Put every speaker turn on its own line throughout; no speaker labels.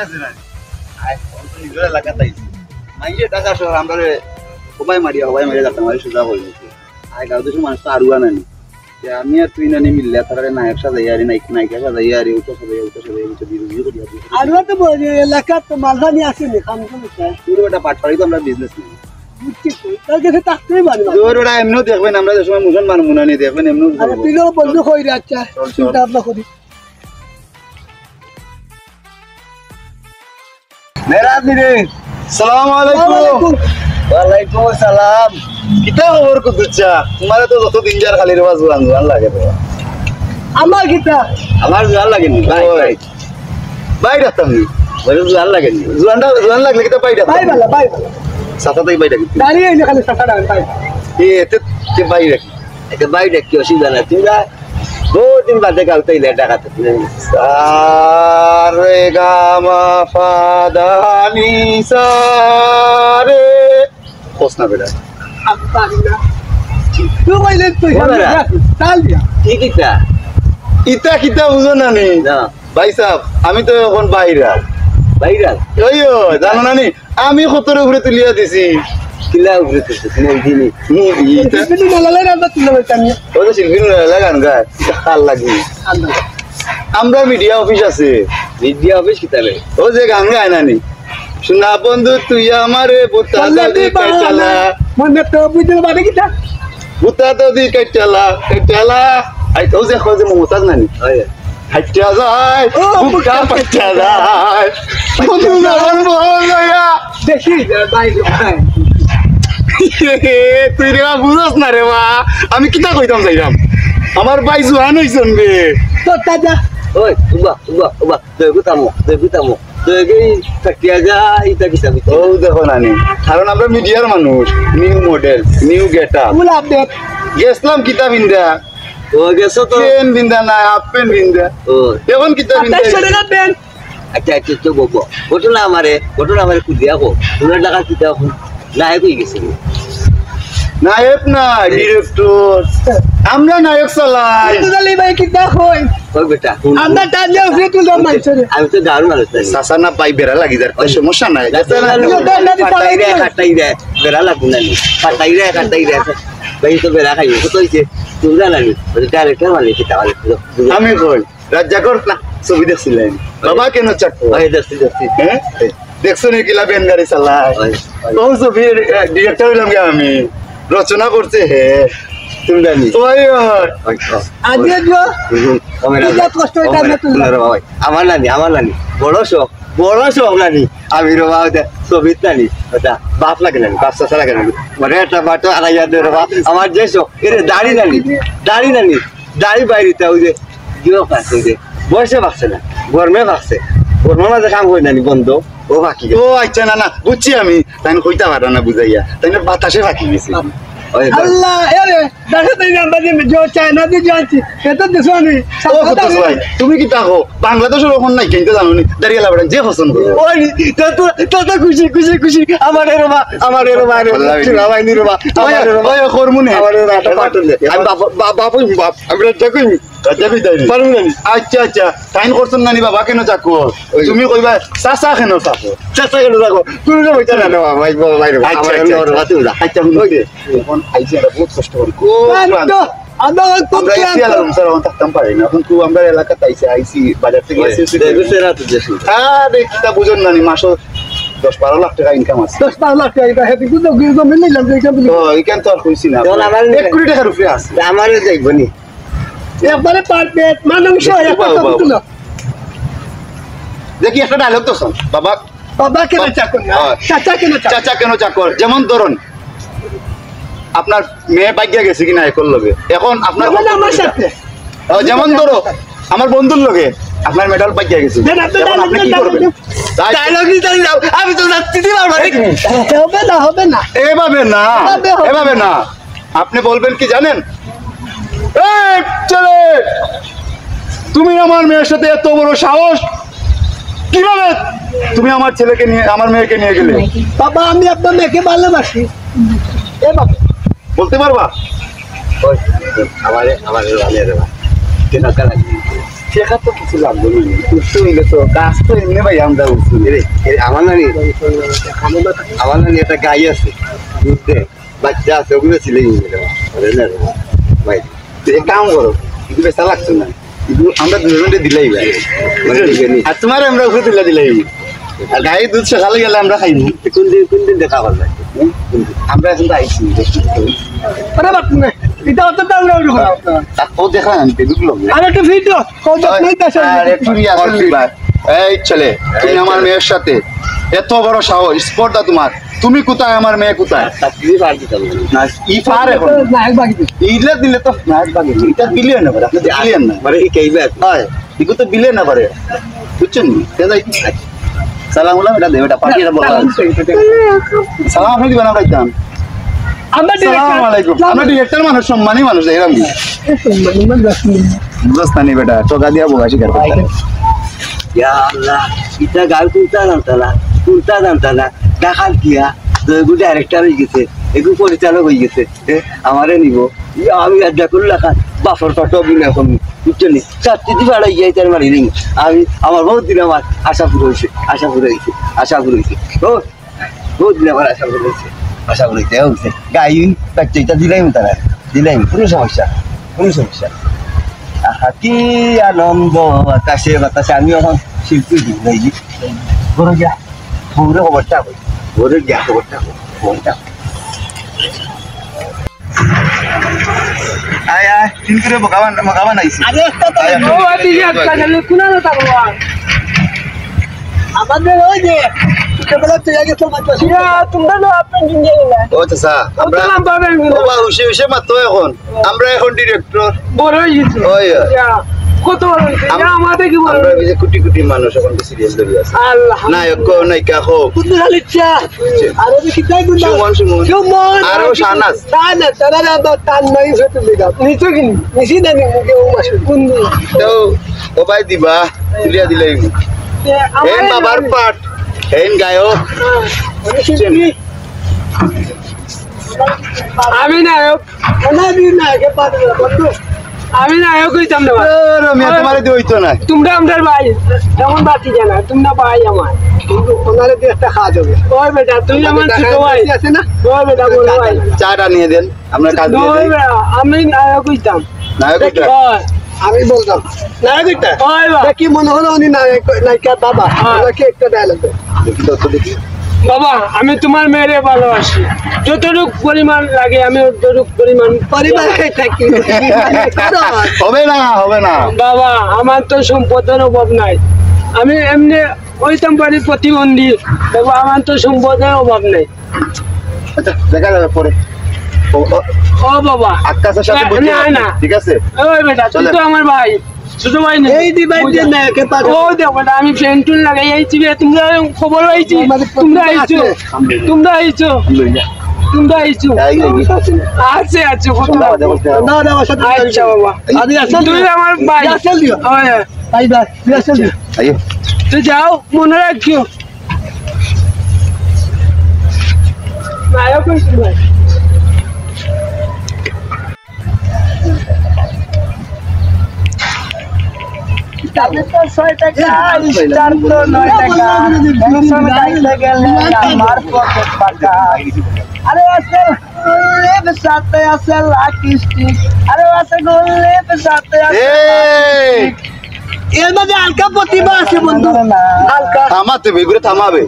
আছে না নিজের এলাকাতে আইছি মাইয়ে টাকা শহর আমরা সবাই মারিয়া যাতাম মারি সোজা হয়ে গেছে আয় গাঁও দেশের মানুষ তো আরু আনানি আমি আর তুই নানি মিললে তারা নায়ক সাজাই আরে নায়িকা সাজাই আরে উঠে সাজাই বিরোধী করি
আর তো বলি এলাকা তো মালদানি আছে না কাম করতে
পুরো একটা পাটপাড়ি তো আমরা বিজনেস করি
বুঝছি তার কাছে থাকতেই পারি
জোর ওরা এমনিও দেখবেন আমরা যে সময় মুসলমান মুনানি দেখবেন এমনিও
আরে তুইও বন্ধু কই রে আচ্ছা চিন্তা ভাবনা করি
মেরা দিরে সালাম আলাইকুম ওয়ালাইকুম আসসালাম কিতা খবর কুদুচ্চা তোমারে তো যত দিন যার খালি রেবা জোয়ান লাগে রে
আমার গীতা
আমার জোয়ান লাগেনি ভাই ভাই রাতাম নি বলে জোয়ান লাগেনি জোয়ান লাগলে কিতা পাইডা
ভাই ভালো
সাথাতেই বাইডা কি
দাঁড়িয়ে এনে খালি সাফাড়া ভাই
এতে তে বাই রাখি এটা বাই রাখি অসুবিধা না তুই না বহুত দিন বাদে কাল তাইলে টাকাতে সারে গামা ফাদানি সারে কোসনা বেটা
আপারিনা তুই কইলে তুই চাল দিয়া
কি কিতা ইতা কিতা বুঝো না নি ভাই সাহেব আমি তো এখন বাইরা ওইও জানো না নি আমি কতরে উপরে তুলিয়া দিছি কিলা উপরে তুলছিস মুদিনি ইতা
তুই নালালে রান্না তুলে বলতাম
ও তো শিল্পী লাগান গা খাল লাগি আমরা মিডিয়া অফিস আছে মিডিয়া অফিস কিতালে ও যে গান গায় নানি শোনা বন্ধু তুই আমারে বুতা দাদি কাইটালা
মনে তো বুঝতে পারে কিটা
বুতা দাদি কাইটালা আই তো যে খোঁজে মমতাজ নানি হাইটা যায় বুকা পাইটা যায় বন্ধু জান বলয়া
দেখি ভাই
তুই রে বুঝছ না রে মা আমি কিতা কইতাম যাইরাম আমার ভাই জোয়ান হইছন রে
তো তাজা
ওই উবা তুই গুতামো তুই গই কাটিয়া যা ইতা কিতা ও দেখো নানি কারণ আমরা মিডিয়ার মানুষ new model new getup
full update
গেছলাম কিতা বিন্দা ও গেছো তো পেন বিন্দা না হাফ পেন বিন্দা ও এখন কিতা বিন্দা আচ্ছা তো বকো ঘটনা আমারে কুদিয়া কো তোর টাকা কিতা নায়ক হয়ে গেছে নায়ক না ডিরেক্টর আমরা নায়ক চালাই
তুই ভাই কিটা কই
ওই বেটা
আমরা টানলে উঠে তুই দম মারছ
আমি তো দারুণ মানুষ সাসা না পাই বেড়া লাগি যার সমস্যা নাই খাটাই রে বেড়া লাগু না খাটাই রে ভাই তো বেড়া খাই তো হইছে তুমি জানানি ডাইরেক্টর মানে কিতা বলে আমি কই রাজ্জাকর না ছবি দেখছিলেন বাবা কেন চাটতো ভাই দেখছি হ্যাঁ দেখছো নি কিলা বেন গাড়ি চালায় কোন ছবির ডিরেক্টর হইলাম আমি রচনা করতে হে তুমি জানি ওই
আজকে जो এটা কষ্ট এটা না তুই
আমার নানি বড় শখ নানি আমি রবা ছবিত নানি ওটা বাপ লাগে নানি বাপ চাচা লাগে নানি মানে একটা বাটো আড়াইয়া দে রবা আমার যে শখ এর দাড়ি বাইরিতে ওই যে জিও পাচ্ছে যে বয়সে বাঁচছে না গরমে মাঝে কাম করি নানি বন্ধ ও বাকি ও আচ্ছা না বুঝছি আমি তাই কইতা পারা না বুঝাইয়া তাই বাতাসে বাকি গেছে
আল্লাহ আরে দেখা তাই আমরা যে চায়না দিয়ে যাচ্ছি এটা দেশো নি
তুমি কি তাকো বাংলাদেশের ওখান নাই কিনতে জানো নি দাঁড়িয়ে লাবড়া যে পছন্দ করো ওই তো খুশি আমার এরবা ভাই নি রবা আমার ওই কর্মুনে আমার একটা পাটন দে আমি বাপ আমি রাজা কই পারুম না আচ্ছা টাইম করছন নানি বাবা কেন চাকো তুমি কইবা চাচা কেন চাকো তুমি তো বইতা না ভাই আমার রাতে উড়া আচ্ছা কই দে এখন আইছি আমরা বহুত কষ্ট করি
আমরা তো
থাকতাম পারি না এখন তুই আমরা এলাকাতে আইছি বাজার থেকে আরে কিতা বুঝুন নানি মাসও 10-12 লাখ টাকা ইনকাম আছে
10-12 লাখ টাকা হেপি তো গিরগো মিলাম যে কেমন
তো এইখান তো আর কইছি না আমার 1 কোটি টাকার উপরে আছে আমারে যাইব নি
একবারে পারফেক্ট মানুষ একটা তুলো
দেখি একটা ডায়লগ তো শুন বাবা
কেন চাকর না চাচা কেন চাকর
যেমন ধরুন আপনার মেয়ে বাইক গেছে কিনা একর লগে এখন আপনার
আমার সাথে
যেমন ধরো আমার বন্ধুর লগে আপনার মেডাল বাইক গেছে আপনি কি করবেন আমি তো যাচ্ছি
হবে না
এভাবে না আপনি বলবেন কি জানেন চলে তুমি আমার মেয়ের সাথে এত বড় সাহস কিভাবে তুমি আমার ছেলেকে নিয়ে আমার মেয়েকে নিয়ে গেলে
বাবা আমি আপনার মেয়েকে ভালোবাসি
বলতে পারবা শেখা তো কিছু লাগবে না সুস্থ হইলে তো কাজ তো এমনি ভাই আমরা উঠছি রে আমার নানি একটা গাই আছে বুঝতে বাচ্চা আছে ওগুলো ছিল ভাই এক কাম করো কিন্তু বেচা লাগছে না কিন্তু আমরা দুজনে দিলাই ভাই আর তোমার আমরা ওকে দিলাই আর গায়ে দুধ সকালে গেলে আমরা খাইব কোন দিন দেখা পারবে আমরা এখন তো আইছি
আরে বাপ রে এটা অত দাম না ওরকম
তারপর দেখা আনতে দুটো লোক
আর একটা ভিডিও কোন নাই তাছে
আর একটু এই ছেলে তুমি আমার মেয়ের সাথে এত বড় সাহস স্পর্ধা তোমার তুমি কোথায় আমার মেয়ে কোথায় না ই পার এখন
নায়ক বাকি
ইলে দিলে তো নায়ক বাকি এটা বিলিয়ন না পারে আপনি বিলিয়ন না মানে এই বে হয় ইকো তো বিলিয়ন না পারে বুঝছেন কেদাই সালাম আলাইকুম এটা দেবটা পাঠিয়ে বলা সালাম আপনি দিবেন আমরা যান
আমরা
আসসালামু আলাইকুম আমরা ডিরেক্টর মানুষ সম্মানী মানুষ এরকম বুঝতানি বেটা টোকা দিয়া বগাশি করতে
Ya Allah, kita gal kunta জানতালা দেখার দিয়া দু ডাইরেক্টর হয়ে গেছে একটু পরিচালক হয়ে গেছে আমারে নিব আমি আড্ডা করে লেখা বাফর কত অভিনয় কমি বুঝছো নি চারটি ভাড়াই যাই তার মারি নেই আমি আমার বহুত দিন আমার আশা পুরো হয়েছে বহুত দিন আমার আশা পুরো হয়েছে গাইন বাচ্চাটা দিলাইম কোনো সমস্যা কি আনন্দ বাতাসে আমি এখন শিল্পী দিই ঘরে গিয়া খবরটা
আয় আয় কিন্তু মগাবান আইছি
আরে একটা তো ও দিদি একটা গেল কোনা না তাবো আমাদের ওই যে কেবল তো আগে তো মাত্র ইয়া তোমরা না আপনি জিনিয়ে নিলা
ও চাচা আমরা বাবা হুশে মাত্র এখন আমরা এখন ডিরেক্টর
বড় হইছে
ওই
কত বড় হইছে আমাদের কি বড়
আমরা যে কোটি মানুষ এখন সিরিয়াস ধরে আছে
আল্লাহ
নায়ক কো নায়িকা কো
কুদু খালিচ্ছা আরে কি তাই গুন্ডা সুমন
আরো শাহনাজ
তারা টান নাই হতে দিগা নিচে কি নিচে দেনি মুকে ও মাসু কুন্দু
তো ও ভাই দিবা তুলিয়া দিলাই হেন বাবার পাট হেন গায়ক
আমি নায়ক নায়কে পাঠ বন্ধু আমি নায়ক হইতাম না
রমিয়া তোমারে দি হইতো না
তোমরা আমাদের ভাই যেমন বাতি জানা তোমরা ভাই আমার কিন্তু ওনারে দিয়ে একটা খাওয়া যাবে ওই বেটা তুই আমার ছোট ভাই আছে না ওই বেটা বড় ভাই
চাটা নিয়ে দেন আমরা কাজ দিয়ে
ওই
দেই
বেটা আমি নায়ক হইতাম
নায়ক এটা
আমি বলতাম নায়ক এটা ওই বা কি মনে হলো উনি নায়িকা বাবা নাকি একটা ডায়লগ
দেখি তো দেখি
বাবা আমি তোমার মেয়েরে ভালোবাসি যতটুক পরিমাণ লাগে আমি ততটুক পরিমাণ পরিবারে থাকি
হবে না
বাবা আমার তো সম্পদের অভাব নাই আমি এমনি ওইতাম পারি প্রতিবন্ধী বাবা আমার তো সম্পদের অভাব নাই
আচ্ছা দেখা যাবে পরে
ও বাবা
আকাশের সাথে বলতে না ঠিক আছে
ওই বেটা তুই তো আমার ভাই ছোট ভাই না এই দি ভাই দিয়ে না কে পারে ও দেখো আমি ফ্যান্টুন লাগাই আইছি তোমরা খবর পাইছি তোমরা আইছো আছে না আচ্ছা বাবা তুই আমার ভাই আসল দিও ভাই তুই আসল দিও তুই যাও মনে রাখিও নায়ক হইছি ভাই এর মধ্যে হালকা প্রতিভা আছে বন্ধু হালকা
থামাতে বেগুরে থামাবে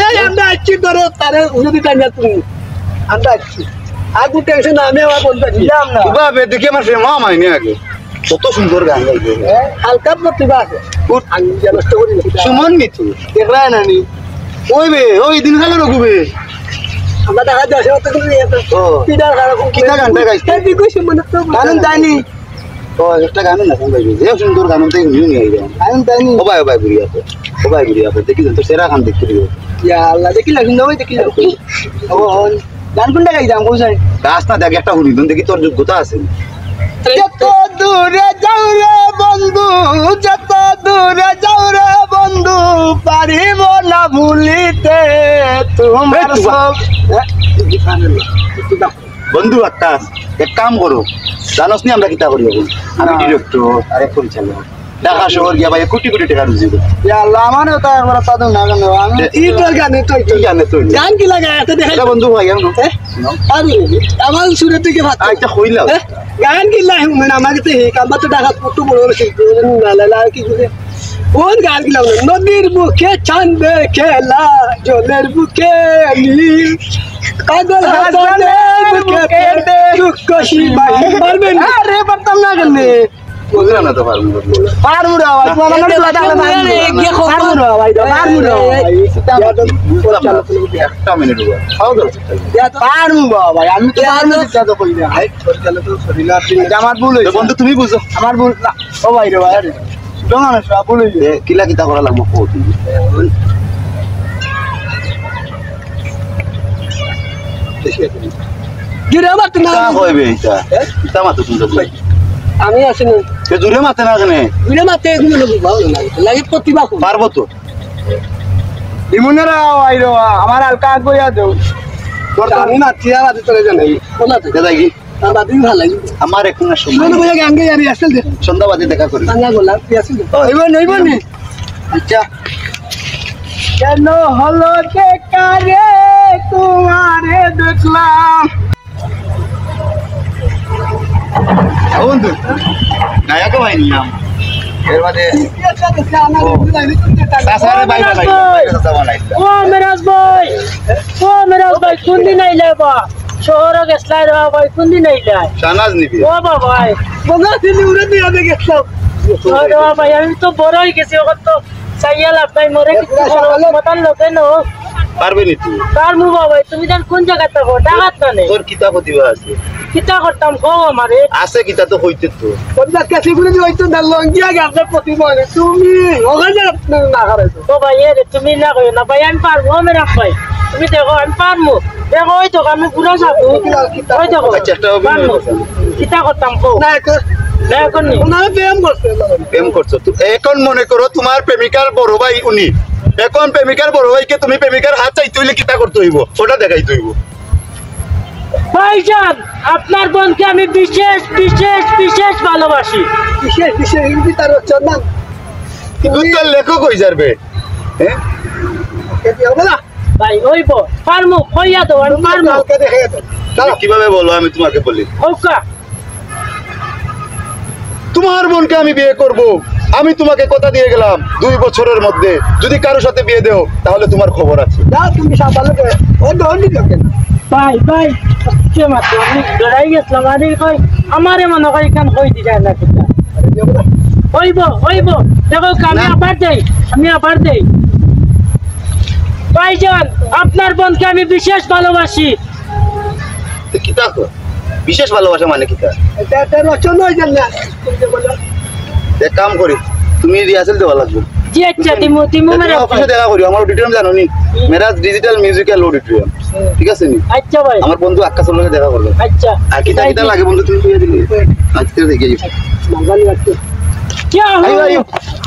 এই আমরা আছি ধরো তারে যদি টাইনা তুমি আমরা আছি আগু টেনশন আমি আমার বলতে দিলাম না
বাবা দেখি আমার মা মাইনে আগে কত সুন্দর গান গাইবে
হালকা প্রতিভা আছে আমি নষ্ট করি
সুমন মিতু দেখরা না নি ওই বে ওই দিন খালো রঘুবে
আমরা দেখা যাচ্ছে অত কিছু
ও
কিডার খারাপ
কিটা গানটা গাইছে
এই দিকে সুমন তো
গান জানি ও একটা গান না কোন গাইবে যে সুন্দর গান তো নিউ নিয়ে আইবে
গান জানি
ও ভাই গুড়িয়া তো দেখি তো সেরা গান দেখতে দিও
ইয়া আল্লাহ দেখি লাগি না ওই দেখি ও গান কোনটা গাইতাম কোথায়
রাস্তা দেখ একটা হুনি দেখি তোর যোগ্যতা আছে
যত দূরে যাও রে বন্ধু যত দূরে যাও রে বন্ধু পারিব না ভুলিতে তোমার সব
বন্ধু আকাশ এক কাম করো জানোস নি আমরা কিতা করি এখন আমি ডিরেক্টর আরেক পরিচালক ঢাকা শহর গিয়া ভাই কোটি কোটি টাকা রুজি করি
ইয়া আল্লাহ আমারও তো একবার তাদের না গান আমি ই তো গানে তো
তুই জানে তো
গান কি লাগা এত দেখাই
এটা বন্ধু ভাই এমন
আরে আমার সুরে থেকে ভাত
আচ্ছা কইলাম
গান কি লাই মানে আমাকে তো হে কাম্বা তো ঢাকা কত বড় বড় শিল্পী গালা কি করে কোন গান কি লাগলো নদীর বুকে চাঁদে খেলা জলের বুকে নীল পাগল হাসানের বুকে দুঃখ শিবাই পারবেন আরে পারতাম না কেনে
বুঝলা না তো পারবো
পারবো রে ভাই তোমার মনে কথা না পারবো রে ভাই পারবো রে
একটা মিনিট খাও দাও
পারবো ভাই আমি তো পারবো না তো কই না আমার ভুল হইছে
বন্ধু তুমি বুঝো
আমার ভুল না ও ভাই রে ভাই জমা না সব ভুল হইছে
কিলা কিতা করা লাগবো কও তুমি
গিরে মারতে না
তা কইবে এটা তা মাতো তুমি
আমি আছি না
তে জুরে মাতে না কেনে
গিরে মারতে এগুলো লোক ভালো লাগে লাগে প্রতিভা কো
পারবো তো
ইমুনেরা ভাই রে আমার হালকা কইয়া দেও তোর তো আমি মারছি আর আজ চলে জানাই কোলাতে
দাদা কি
আমার দিন ভালো লাগে
আমার এখন না
শুনো
সময়
ভাই গাঙ্গে यार আসল দে
সন্ধ্যাবাদে দেখা করি
গাঙ্গা গোলাপ আসল দে হইবো নি
আচ্ছা
কেন হলো বেকারে তোমারে দেখলাম
বন্ধু নায়ক ভাই নাম এর বাদে সাসারে ভাই বানাই সাসা বানাই
ও মেরাজ ভাই কোন দিন আইলে বা শহরে গেছলাই রে ভাই কোন দিন আইলে
শাহনাজ নিবি
ও বাবা
বগা দিলি উড়ে দিয়ে দেখে সব
আরে ভাই আমি তো বড় হই গেছি ওখান তো চাইয়া লাভ নাই মরে কিছু মতান লোকে নো
পারবে নি তুই
কার মু বাবা তুমি জান কোন জায়গা থাকো ডাকাত না নে
তোর কিতাব প্রতিভা আছে
কিতা করতাম কো আমারে
আছে কিতা তো হইতে তো
কোনটা কাছে ঘুরে দিয়ে হইতো না লঙ্গিয়া গাছে প্রতিভা তুমি ওখানে না করাইছো
ও ভাই এ তুমি না কই না ভাই আমি পারবো মেরা ভাই তুমি দেখো আমি পারবো দেখো ওই তো আমি পুরো যাবো ওই দেখো
চেষ্টা হবে
পারবো কিতা করতাম কো
না
না কোনি
ওনারে প্রেম করছে
প্রেম করছো এখন মনে করো তোমার প্রেমিকার বড় ভাই উনি এখন প্রেমিকার বড় ভাইকে তুমি প্রেমিকার হাত চাইতে হইলে কিতা করতে হইব ওটা দেখাইতে হইব
ভাইজান আপনার বোনকে আমি বিশেষ বিশেষ বিশেষ ভালোবাসি
বিশেষ বিশেষ ইংরেজি তার হচ্ছে না
তুই তো লেখক হই যাবে হ্যাঁ
এটি হবে না
ভাই ওইব পারমু কইয়া তো আমি পারমু
কালকে দেখে যেত
তুমি কিভাবে বলো আমি তোমাকে বলি
ওকা
তোমার বোনকে আমি বিয়ে করব আমি তোমাকে কথা দিয়ে গেলাম 2 বছরের মধ্যে যদি কারোর সাথে বিয়ে দেও তাহলে তোমার খবর আছে
না তুমি সাবালে ও দৌড়ি দেখেন
ভাই ভাই কে মাত্র আমি ডরাই গেছিলাম আরে কই আমারে মনে করি কান কই দিযায় না কিতা ওইব দেখো আমি আবার দেই ভাইজান আপনার বোনকে আমি বিশেষ ভালোবাসি
তো কিতা তো বিশেষ ভালোবাসা মানে কিতা
এটা একটা রচনা হয়ে যান না
এক কাম করি তুমি রিহার্সাল দেওয়া লাগবে
জি আচ্ছা তিমু মেরা
অফিসে দেখা করি আমার অডিটোরিয়াম জানো নি মেরাজ ডিজিটাল মিউজিক্যাল অডিটোরিয়াম ঠিক আছে নি
আচ্ছা ভাই
আমার বন্ধু আকাশের লগে দেখা করবে
আচ্ছা
আর কিতা কিতা লাগে বন্ধু তুমি কইয়া দিলে আজকে দেখে যাই
মাঙ্গালি রাখতে
क्या
आइयो, आइयो।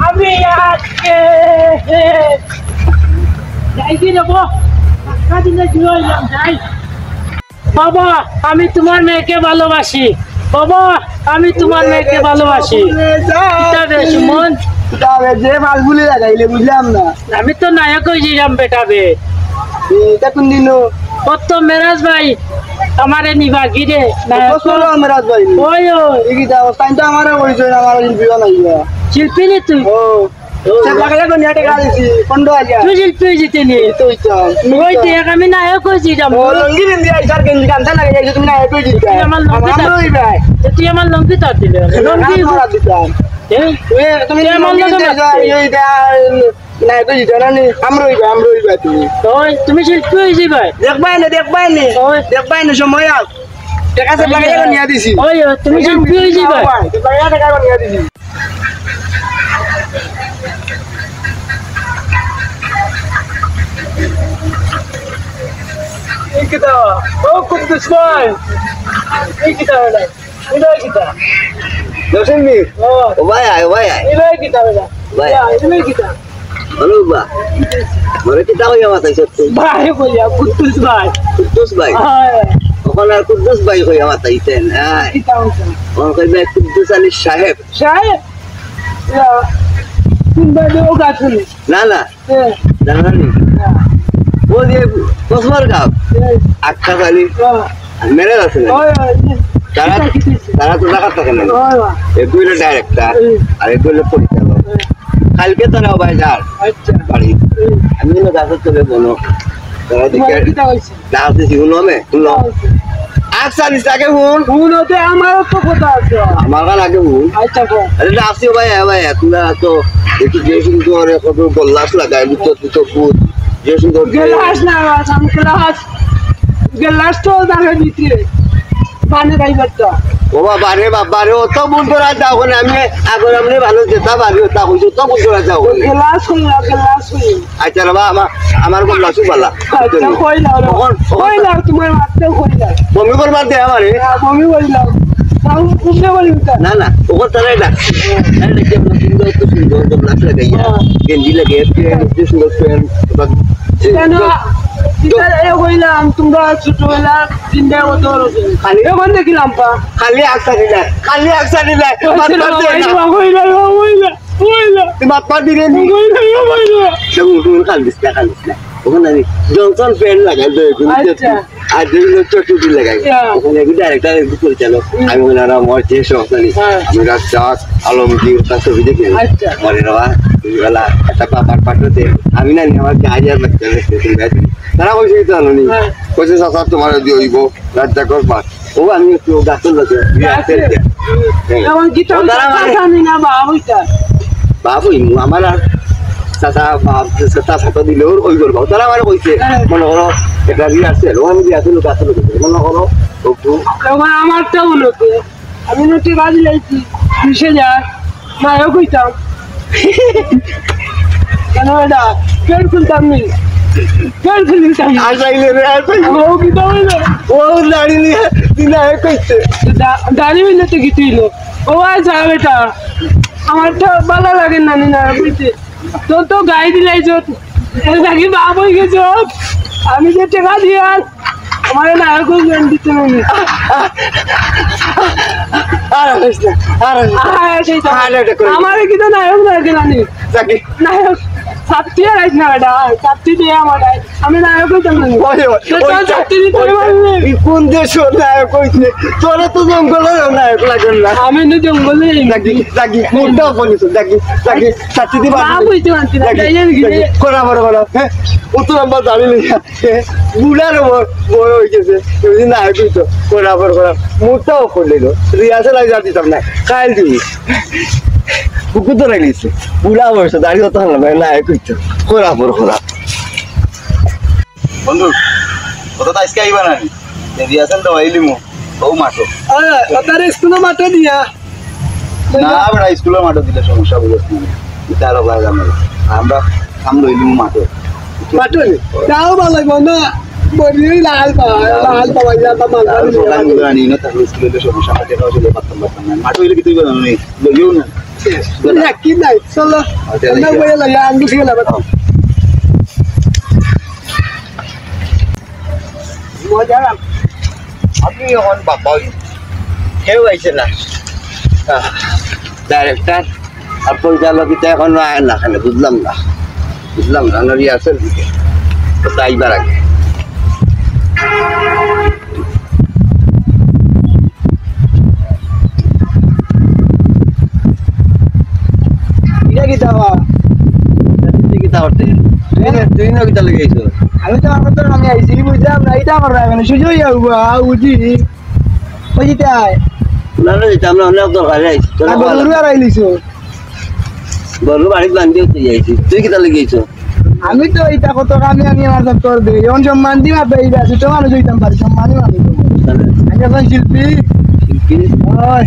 अभी आज के যাইবি রে বো কাদিনে জুয়াইলাম যাই বাবা আমি তোমার মেয়েকে ভালোবাসি বাবা আমি তোমার মেয়েকে ভালোবাসি এটা বেশ মন
তবে যে মালগুলি লাগাইলে বুঝলাম না
আমি তো নায়ক হইছিলাম বেটা বে
এটা কোন দিন
কত মেরাজ ভাই আমারে নিবা গিরে
বসলো আমরা ভাই
ওই
এই কি অবস্থান তো আমারে বলছো আমার বিয়া নাই
শিল্পী নি তুই
ও সে লাগালে কোন এটা গালিছি 15000
তুই শিল্পী জিতেনি
তো ইচ্ছা
ওই দেখ আমি নায়ক হইছিলাম
ও লঙ্গি দিন দিয়া ইসার কেন কান্তা লাগে যাইছো তুমি না এতই দিতে
আমার লঙ্গি
আমার ওই ভাই
তুই আমার লঙ্গি তার দিলে লঙ্গি
মারা দিতাম তুমি
আমার
লঙ্গি
লগে
দিতে এইটা না এতই দিতে না নি আমরই ভাই তুমি
ওই তুমি শিল্পী হইছি ভাই
দেখবাই না সময় আও টাকা সব লাগাই নিয়া দিছি
ওই তুমি শিল্পী হইছি ভাই
টাকা নিয়া দিছি
kita oh kudu smile kita ada ini kita
দর্শন মি
oh
ও ভাই আয়
ini kita ada
ভাই
ya ini kita
ভালো বা মরে কি দাও ইয়া মাথায় সত্যি
bhai bolya kutus bhai
Kuddus ভাই
ah
ওখানে আর কুদ্দুস ভাই হয়ে মাতাইছেন হ্যাঁ
কিতা হইছে
ওখানে কইবে কুদ্দুস আলী সাহেব
সাহেব ইয়া কোন বাইরে ও গাছুনি
না না
এ
জানানি ও যে কসমর গাঁও আক্কাস আলী মেরে আছে না
ওই
তারা তারা তো টাকা থাকে না এগুলো ডাইরেক্টর আর এগুলো পরিচালক কালকে তারা ভাই যার
আচ্ছা
বাড়ি আমি না গাছের চলে বলো তারা দিকে
কিতা হইছে
ডাকতে জীবন হবে শুনো আকসারিস আগে হুন
উনোতে আমারও তো কথা আছে
আমার কাছে আগে হুন
আচ্ছা গো
আরে আসছি ভাই ভাই তোরা তো দেখি যে সুন্দর কত গোল্লাস লাগাই তো ফুট যে সুন্দর
গেলাস না আম গেলাস তো দাঁড়ে দিতে পানি গাইবারটা
বাবা বারে অত বন্ধুরা যাও না আমি আগর আমনে ভালো যেতা বাড়ি হতা হইছো তো বন্ধুরা যাও
গেলাস হইলা
আচ্ছা রে বাবা আমার গোল্লাস বালা
আচ্ছা কইলা তোমার মারতে কইলা
মমি করবার দে আমারে
মমি কইলা তাও কুমনে বলিতা
না না ওর তারে ডাক আরে দেখি আমরা সুন্দর তো সুন্দর গোল্লাস লাগাইয়া গেঞ্জি লাগিয়ে যে সুন্দর ফ্রেন্ড
কেন ইতার এ কইলাম তোমরা ছোটবেলা তিনটা বছর খালি এখন দেখিলাম পা
খালি আকসারি নাই মাত্র দে না
কইলা
মাত্র দিলে নি তুমি খালিস না ওখানে আমি জনসন ফ্রেন্ড লাগাই দে
আচ্ছা।
আর যেগুলো চটুটি লাগাই ওখানে একটু ডাইরেক্টর একটু পরিচালক আমি ওনারা আমার যে সহকারী আমি রাজ্জাক আলমগীর তার ছবি দেখি
আচ্ছা।
মনে নেওয়া বেলা একটা বাবার পাঠাতে আমি না আমার গাড়িয়ার বাচ্চা তারা কইছে কি জানো নি কইছে চাচা তোমার দিয়ে হইব রাজ্জাকর বাস ও আমি একটু গাছের লোকে
এখন কি তো জানি না বাবুইটা
বাবুই আমার আর চাচা চাচা দিলেও ওই করবো তারা আমার কইছে মনে করো এটা রিহার্সেল ও আমি রিহার্সেল গাছের লোকে মনে করো একটু
এখন আমারটা উন্নতি আমি নটি বাজি লাইছি 20,000 মায়ও কইতাম কেন এটা কেন খুলতাম নি কেন খুলতাম
আর চাইলে রে আর চাইলে
ও কি তাহলে
ও দাঁড়ি নিয়ে দিনা কইছে
দাঁড়ি মিলে তো কি তুইলো ও আচ্ছা বেটা আমারটা ভালো লাগে না না বুঝতে তোর তো গাই দিলাই যত এর নাকি বাপ হয়ে গেছ আমি যে টাকা দিয়ে আমার নায়ক দিতে হবে আমার কি তো নায়ক লাগে না নায়ক ছাত্রী রাইস না বেটা ছাত্রী দিয়ে আমার আমি নায়ক হইতাম না
কোন দেশ নায়ক কইছে তোরা তো জঙ্গলের নায়ক লাগেন না
আমি না জঙ্গলে
লাগি কোনটা বলিস লাগি সাথে দিবা
বাপ হইতে পারছি না
করা বড় হ্যাঁ ও তো আমরা জানি না বুড়ার বড় হয়ে গেছে নায়ক হইতো করা মুখটাও করলিল রিয়াসে লাগে যা দিতাম না কাল দিবি বুকু তো রাখলিছে বুড়া বয়সে দাঁড়িয়ে হতো না নায়ক হইতো করা
বন্ধু কত তো আজকে আইবা না রিয়াসেল তো আইলি মু ও মাঠো
তার স্কুলে মাঠে দিয়া
না বড় স্কুলের মাঠে দিলে সমস্যা বুঝছ না এটা আরো ভালো জানো আমরা কাম লইলি মু মাঠে
মাঠে তাও ভালো লাগবে না বড়ি লাল পাওয়া যায় বা মাল
সকাল মুদানি না তাহলে স্কুলে সমস্যা আছে এটা হলে পারতাম না মাঠে হইলে কি তুই বল না লইও না
কি নাই চলো না বলে লাগা আঙ্গু ছিল না মজা
আপনি এখন বাবা কেউ আইছে না ডাইরেক্টর আর পরিচালক এটা এখন আয় না খানে বুঝলাম না রিহার্সেল দিকে তো আইবার আগে তুই না কিতা লেগেছো
আমি তো আমার তো আমি আইছি বুঝলাম না এটা আমার রাখবে না সুযোগ বুঝি বুঝিতাই
না যেটা আমরা অনেক দরকার আইছি
গরু আর আইলিছো
গরু বাড়ি বান্ধি হতে যাইছি তুই কিতা লেগেছো
আমি তো এটা কত কামে আমি আমার তোর দে এমন সম্মান দিবা পেইবা ছোট মানুষ হইতাম পারি সম্মানই আমি আমি এখন শিল্পী ওই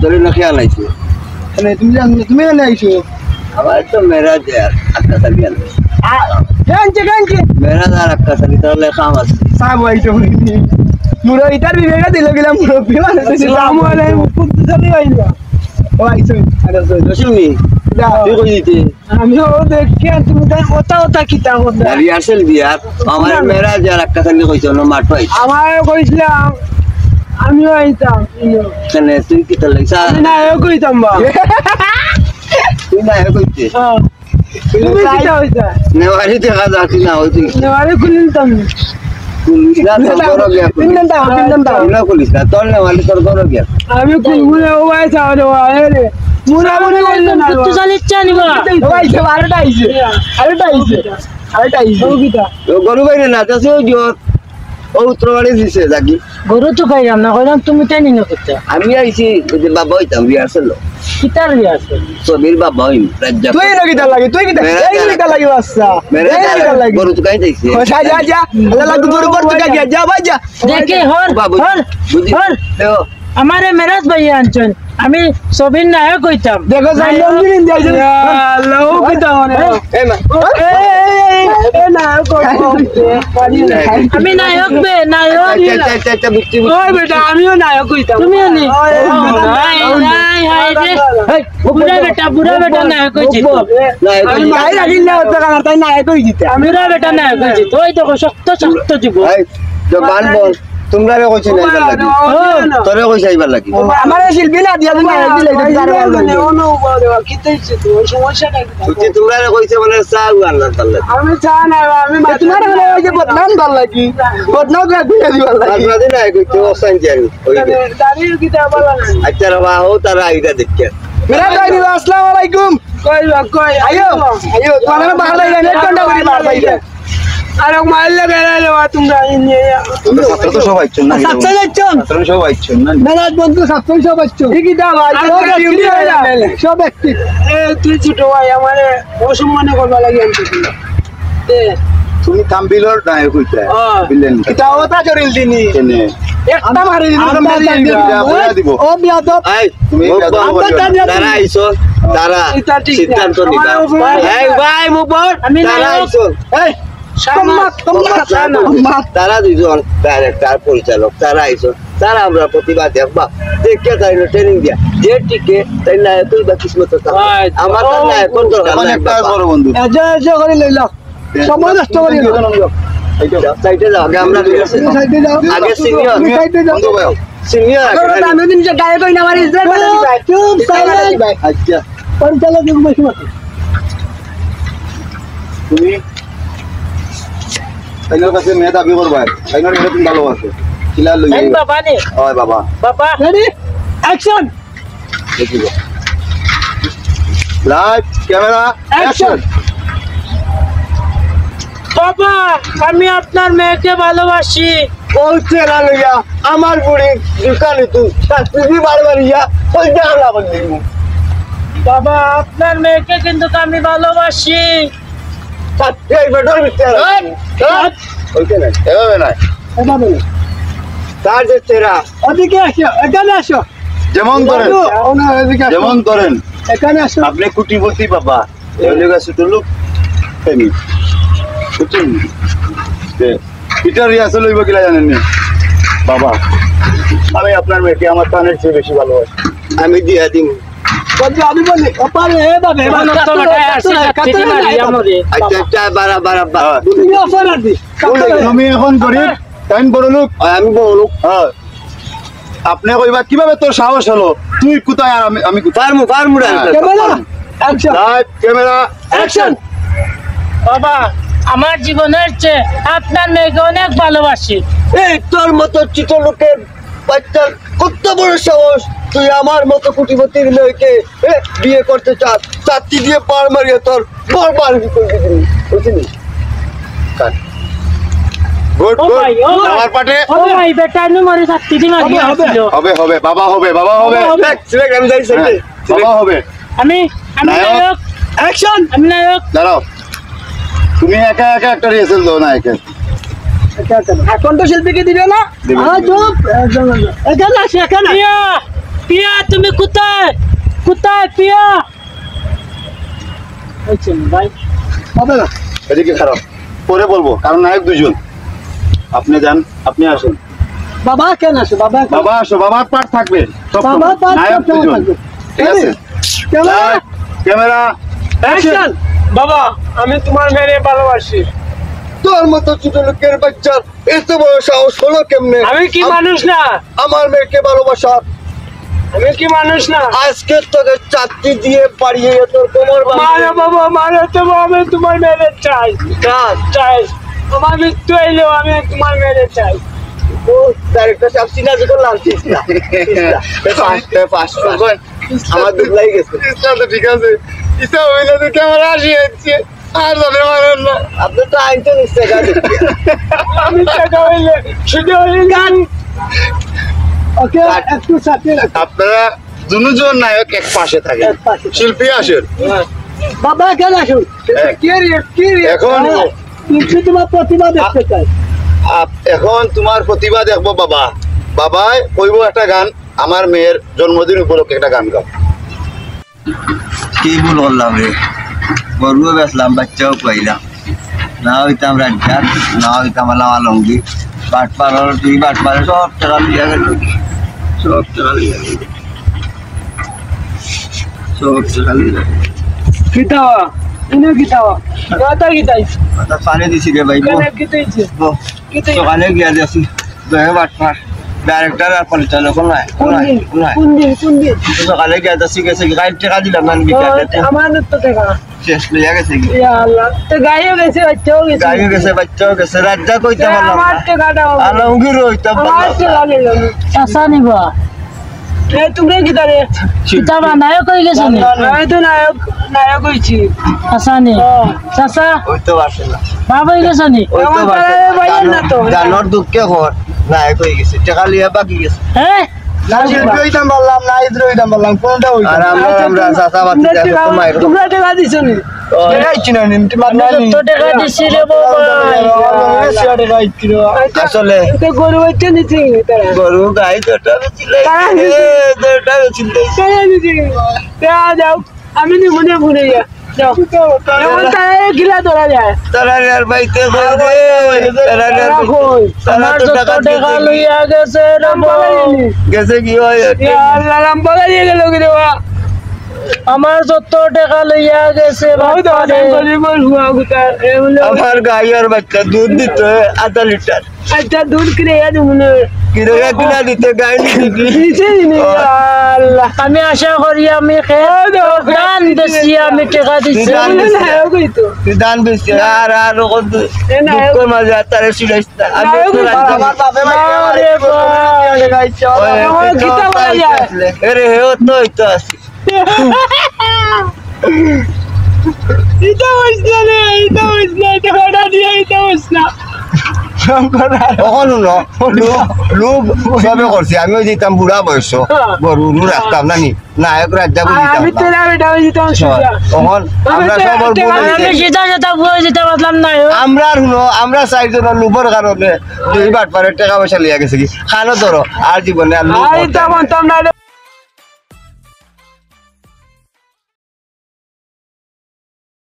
তোর না খেয়াল আইছি
তুমি জানে আইছো
আমার তো মেরা দেয়ার আক্কা সালিয়ান
কাঞ্চে
মেরা দার আক্কা সালি তোর লেখা আছে
সাব আইছো মুরো ইটার বিবেকা দিল গেলাম মুরব্বি মানে আসসালামু আলাইকুম কুত্তে সালি আইলো ও আইছো আরে
রসুমি তুই কই দিতে
আমিও দেখি আর তুমি তাই ওটা ওটা কিতা করবে
রিহার্সেল বিয়ার আমার মেয়েরা যার একটা থাকলে কইছে অন্য মাঠ পাই
আমার কইছিলাম আমিও আইতাম
এখানে তুই কি তার লাগছা
আমি না এও কইতাম বা
তুই না কইতে
তুমি কিতা হইতা
নেওয়ারি দেখা যাচ্ছে না হইতে
নেওয়ারে খুলিতাম
পুলিশ না তোর বড় গিয়া
তিনজন দাও
না পুলিশ না তোর নেওয়ারি তোর বড় গিয়া
আমি কুলমুলে ও আইছা রে আরে মুরা মুরা কইলো না
তুই চালিচ্ছা নিবা
ও আইছে আরেটা আইছে ও কিতা
গরু বাইরে না তো ও উত্তরবাড়ি দিছে জাকি
গরু তো খাইলাম না কইলাম তুমি তাই নিনো করতে
আমি আইছি যে বাবা হইতাম রিহার্সেল
কিতার আছে
ছবির বাবা হইম রাজ্জাক
তুই না কিতা লাগে তুই কিতা এই কিতা লাগে বাচ্চা
মেরে
এই কিতা লাগে
গরু তো কাই যাইছে
ও যা যা আল্লাহ লাগু গরু বড় টাকা দিয়া যা ভাই যা
দেখে হর
বাবু
হর
বুঝি
হর
দেও
আমারে মেরাজ ভাই আনছেন আমি ছবির নায়ক কইতাম
দেখো জানলাম কি নিন যাইছে আল্লাহ ও কিতা মানে
এই মা
এ না
আমি নায়ক বে নায়ক
চাচা বুঝছি
ওই বেটা আমিও নায়ক কইতাম
তুমিও নি হাই হাই হাই রে হেই বুড়া বেটা নায়ক কইছি
আমি মাই রাখিল না তো কারণ তাই নায়ক কই দিতে
বুড়া বেটা নায়ক কইছি তুই তো শক্ত শক্ত জীব
এই যে গান বল তোমরা রে কইছ না এবার লাগি তোরে কইছ আইবার লাগি
আমার শিল্পী না দিয়া নায়ক দিলে তার ভালো ও কিতাইছে তো সমস্যা নাই
তুই তোমরা রে কইছ মানে সাউ আল্লাহ তাআলা
আমি চা না আমি তোমার হলে ওই যে বদনাম ভাল লাগি বদনাম কা দিয়ে দিবার লাগি
আপনাদের না কইতে ওসান জানি ওই
দাঁড়িয়ে কি তা বলা না
আচ্ছা রবা ও তারা আইরা দেখে
মেরা দাঁড়ি আসসালামু আলাইকুম কই আয়ো তোমার বাহার লাগে নেট কোনটা করি বাহার লাগে আর মাইল লাগে রে তোমরা ইনি
ছাত্র তো সবাই আইছেন না
ছাত্র যাচ্ছেন
ছাত্র সবাই আইছেন না
মেরাজ বন্ধু ছাত্র সব আইছো ঠিকই দা ভাই সব ব্যক্তি এ তুই ছোট ভাই আমারে অসম্মানে করবা লাগি আনছি
তুমি কামবিলর নায়ক হইতা বিলেন
কিতা ওটা জরিল দিনি
কেনে
একটা মারি দিনি
দিব
ও বিয়াদব
এই
তুমি
তারা আইছো তারা
এটা ঠিক
সিদ্ধান্ত নিবা এই ভাই মুকবর
আমি
তারা
নায়ক।
আইছো
এই
তারা দুজন ডাইরেক্টর পরিচালক তারা আইছো তারা আমরা প্রতিভা দেখবা দেখে তাই ট্রেনিং দিয়া যে টিকে তাই না তুই বা কিসমত আমার তো না কোন দরকার
আমার
নাই
একটা বড় বন্ধু
এজে করে লইল সময় নষ্ট করি
সাইডে যাও আগে আমরা
সাইডে যাও
আগে সিনিয়র
সাইডে যাও
বন্ধু ভাই
সিনিয়র
আমি দিন যে গায়ে কই না মারি ইসরায়েল বানাবি ভাই চুপ সাইলেন্ট
আচ্ছা
পরিচালক দেখব বেশি মত
তুমি তাইনের কাছে মেয়ে দাবি করবা তাইনের মেয়ে তুমি ভালো আছে কিলা লই
এই বাবা নে
ওই বাবা
বাবা
রেডি অ্যাকশন
দেখিব লাইট ক্যামেরা অ্যাকশন
বাবা আমি আপনার মেয়েকে ভালোবাসি
ও চেনা লইয়া আমার বুড়ি দোকানে তুই শাস্তি বারবার ইয়া ওই জানা বলি
বাবা আপনার মেয়েকে কিন্তু আমি ভালোবাসি
এই বেটার ভিতরে ওইটা না
এভাবে নাই
এটা বলো
তার যে তেরা
ওদিকে আসো এখানে আসো
যেমন ধরেন
ওনা এদিকে আসো
যেমন ধরেন
এখানে আসো
আপনি কুটিপতি বাবা এগুলো গাছ ছোট লোক প্রেমী বুঝছেন পিটার রিহার্সেল হইব কিনা জানেন নি বাবা আমি আপনার মেয়েকে আমার প্রাণের চেয়ে বেশি ভালোবাসি
আমি দিয়া দিম
বন্ধু আমি বলি ওপারে হে বাবে
তো বেটায় আসি কাটতে মারি আমরে
আচ্ছা আচ্ছা বারা বারা
তুমি অফার দি
আমি এখন গরিব টাইম বড় লোক
আমি বলু
হ্যাঁ আপনি কইবা কিভাবে তোর সাহস হলো তুই কোথায় আর আমি কোথায়
ফার্মু
camera action
light camera
action
বাবা আমার জীবনের চেয়ে আপনার মেয়েকে অনেক ভালোবাসি
এই তোর মতো চিত লোকের বাচ্চার কত বড় সাহস তুই আমার মতো কুটিপতির মেয়েকে বিয়ে করতে চাস চাকরি দিয়ে পার মারিয়ে তোর বরবার বুঝলি
গুড
ও
গুড
ভাই, ও ভাই।
আমার পাটে
ও ভাই বেটা নু মরে সাথে দিন মারি আসছিল
হবে হবে বাবা হবে বাবা হবে
আমি যাই
হ্যাঁ, বাবা হবে
আমি
নায়ক।
নায়ক
অ্যাকশন
আমি নায়ক
দাঁড়াও তুমি একা একা একটা রিহার্সেল দাও না একা
এখন তো শিল্পীকে দিবে না
দিবে,
হ্যাঁ
দিবে।
চুপ এখানে আসো এখানে
পিয়া পিয়া তুমি কোথায় কোথায় পিয়া আচ্ছা ভাই
হবে না
এদিকে খারাপ পরে বলবো কারণ নায়ক দুজন আপনি যান আপনি আসুন
বাবা কেন আসো বাবা
বাবা আসো বাবার পার্ট থাকবে সব
বাবা
সময়।
পাঁচ
নায়ক দুজন
থাকবে
ঠিক আছে
ক্যামেরা
ক্যামেরা
অ্যাকশন
বাবা আমি তোমার মেয়ে ভালোবাসি
তোর মতো ছোট লোকের বাচ্চার এত বড় সাহস হলো কেমনে
আমি কি মানুষ না
আমার মেয়েকে ভালোবাসা
আমি কি মানুষ না
আজকে তোকে চাকরি দিয়ে পাড়িয়ে তোর কোমর
মারে বাবা মারে তো আমি তোমার মেয়ে চাই চাই আমার মৃত্যু এলেও আমি তোমার মেয়ে চাই
ডাইরেক্টর সাহেব সিনা যে করলাম আমার দুধ লাগে গেছে ঠিক আছে ইচ্ছা হইলে তো ক্যামেরা আসিয়েছে আর জানে মারেন না আপনি তো আইন তো নিশ্চয়
আমি টাকা হইলে শুধু গান
ওকে একটু সাথে
আপনারা দুজন নায়ক এক পাশে থাকে
এক পাশে।
শিল্পী আসেন
বাবা কেন আসুন কি রে
এখন
কিন্তু তোমার প্রতিভা দেখতে চাই
এখন তোমার প্রতিভা দেখবো বাবা বাবাই কইব একটা গান আমার মেয়ের জন্মদিন উপলক্ষে একটা গান গাও
কি ভুল করলাম রে গরুও বেচলাম বাচ্চাও পাইলাম না হইতাম রাজ্জাক না হইতাম আলমগীর বাট পার তুই বাট পারে সব টাকা লিয়া গেল সব টাকা লিয়া গেল সব টাকা লিয়া গেল
গীতাওয়া ইনো গীতাওয়া কথা গীতাই
কথা পানি দিছি রে ভাই
কেন গীতাইছে
সকালে গিয়া দিয়েছি বাট পার ডাইরেক্টর আর পরিচালক নাই
কোন দিন
সকালে গিয়া দিয়েছি গেছে গাড়ি টাকা দিলাম না বিকালে
আমার তো টাকা
শেষ লইয়া গেছে
ইয়া আল্লাহ তো গাইও গেছে বাচ্চাও গেছে
গাড়িও গেছে বাচ্চাও গেছে রাজ্জাক কইতে পারলাম
আমার টাকাটা
আলমগীর হইতাম
আমার টাকা নিলাম চাচা নিবা এ তোমরা গীতারে গীতা নায়ক হয়ে গেছে আমি তো নায়ক হইছি চাচা নি চাচা
হইতে পারছে না
বাবা হয়ে গেছে নি
হইতে পারছে
বাইরের না তো
জানোর দুঃখে ঘর নায়ক হয়ে গেছে টাকা লিয়া বাকি গেছে
হ্যাঁ
শিল্পী হইতাম বললাম না ইদ্র হইতাম বললাম কোনটা
আর আমরা চাচা বাতি দেখো তো মাইর
তোমরা টাকা দিছো নি
তো
টাকা দিছি রে বাবা
আসলে
তো গরু হইতে নিছি তারা
গরু গাই দুটা বেচিলে দুটা বেচিলে
টাকা দিছি যাও আমি নি মনে ভুলে যা যাও এমন তাই গিলা ধরা যায়
তারা আর বাইতে কই দে তারা
আমার
তো
যত
টাকা
টাকা লইয়া গেছে
গেছে কি হয়
রাম বাবা দিয়ে গেল কি দেবা আমার যত টাকা লইয়া গেছে
আমার গাই আর বাচ্চা দুধ দিত আধা লিটার
আচ্ছা দুধ কিনে মনে
কিলো কিনা দিতে গাই
আল্লাহ আমি আশা করি আমি দান দিচ্ছি আমি টাকা দিচ্ছি
তুই দান বেশি আর দুঃখের মাঝে তারে শুনাইস না আমি আরে হেও তো হইতো আছি
এটা হইছে না এটা হইছে না এটা হঠাৎ দিয়ে এটা হইছে না
কখনো লোক সবে করছি আমিও দিতাম বুড়া বয়স গরু রাখতাম না নি নায়ক রাজ্জাক
আমি তো না এটা হইছে তো
তখন আমরা সবর আমরা শুনো আমরা চারজন লোভর কারণে দুই বাট পারে টাকা পয়সা লিয়া গেছে কি খানো ধরো আর জীবনে আর লোভ
আর এটা মানতাম না